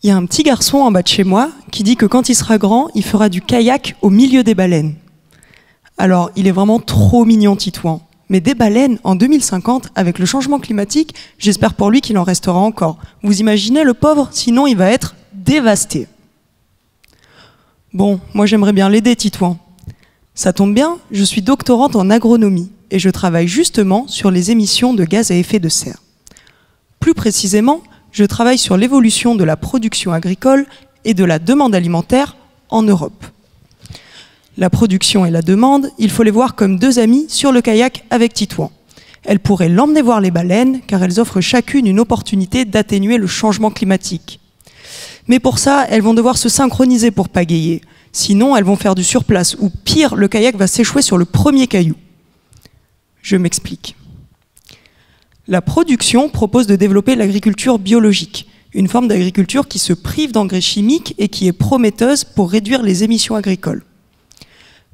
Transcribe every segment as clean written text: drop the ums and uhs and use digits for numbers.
Il y a un petit garçon en bas de chez moi qui dit que quand il sera grand, il fera du kayak au milieu des baleines. Alors, il est vraiment trop mignon, Titouan. Mais des baleines, en 2050, avec le changement climatique, j'espère pour lui qu'il en restera encore. Vous imaginez le pauvre? Sinon, il va être dévasté. Bon, moi j'aimerais bien l'aider, Titouan. Ça tombe bien, je suis doctorante en agronomie et je travaille justement sur les émissions de gaz à effet de serre. Plus précisément, je travaille sur l'évolution de la production agricole et de la demande alimentaire en Europe. La production et la demande, il faut les voir comme deux amies sur le kayak avec Titouan. Elles pourraient l'emmener voir les baleines car elles offrent chacune une opportunité d'atténuer le changement climatique. Mais pour ça, elles vont devoir se synchroniser pour pagayer. Sinon, elles vont faire du surplace ou pire, le kayak va s'échouer sur le premier caillou. Je m'explique. La production propose de développer l'agriculture biologique, une forme d'agriculture qui se prive d'engrais chimiques et qui est prometteuse pour réduire les émissions agricoles.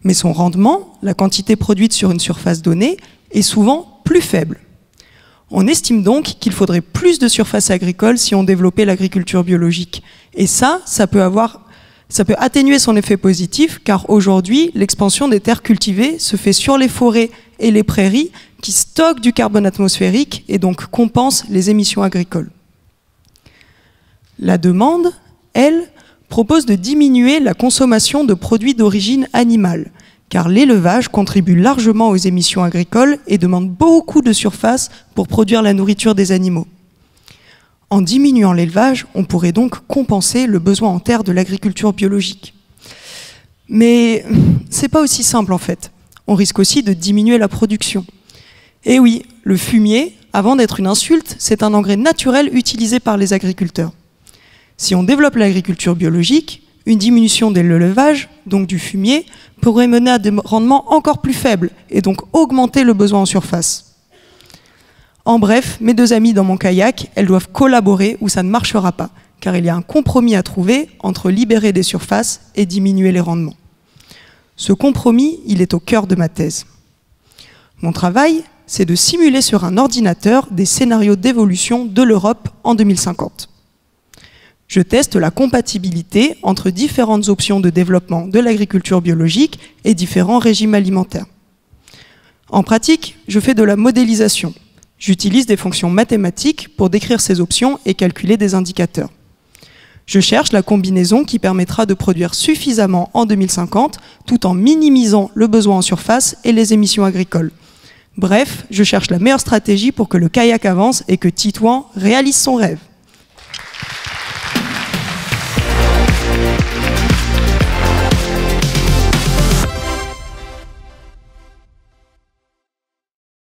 Mais son rendement, la quantité produite sur une surface donnée, est souvent plus faible. On estime donc qu'il faudrait plus de surface agricole si on développait l'agriculture biologique. Et ça peut atténuer son effet positif, car aujourd'hui, l'expansion des terres cultivées se fait sur les forêts et les prairies qui stockent du carbone atmosphérique et donc compensent les émissions agricoles. La demande, elle, propose de diminuer la consommation de produits d'origine animale, car l'élevage contribue largement aux émissions agricoles et demande beaucoup de surface pour produire la nourriture des animaux. En diminuant l'élevage, on pourrait donc compenser le besoin en terre de l'agriculture biologique. Mais c'est pas aussi simple en fait. On risque aussi de diminuer la production. Et oui, le fumier, avant d'être une insulte, c'est un engrais naturel utilisé par les agriculteurs. Si on développe l'agriculture biologique, une diminution de l'élevage, donc du fumier, pourrait mener à des rendements encore plus faibles et donc augmenter le besoin en surface. En bref, mes deux amies dans mon kayak, elles doivent collaborer ou ça ne marchera pas, car il y a un compromis à trouver entre libérer des surfaces et diminuer les rendements. Ce compromis, il est au cœur de ma thèse. Mon travail, c'est de simuler sur un ordinateur des scénarios d'évolution de l'Europe en 2050. Je teste la compatibilité entre différentes options de développement de l'agriculture biologique et différents régimes alimentaires. En pratique, je fais de la modélisation. J'utilise des fonctions mathématiques pour décrire ces options et calculer des indicateurs. Je cherche la combinaison qui permettra de produire suffisamment en 2050 tout en minimisant le besoin en surface et les émissions agricoles. Bref, je cherche la meilleure stratégie pour que le kayak avance et que Titouan réalise son rêve.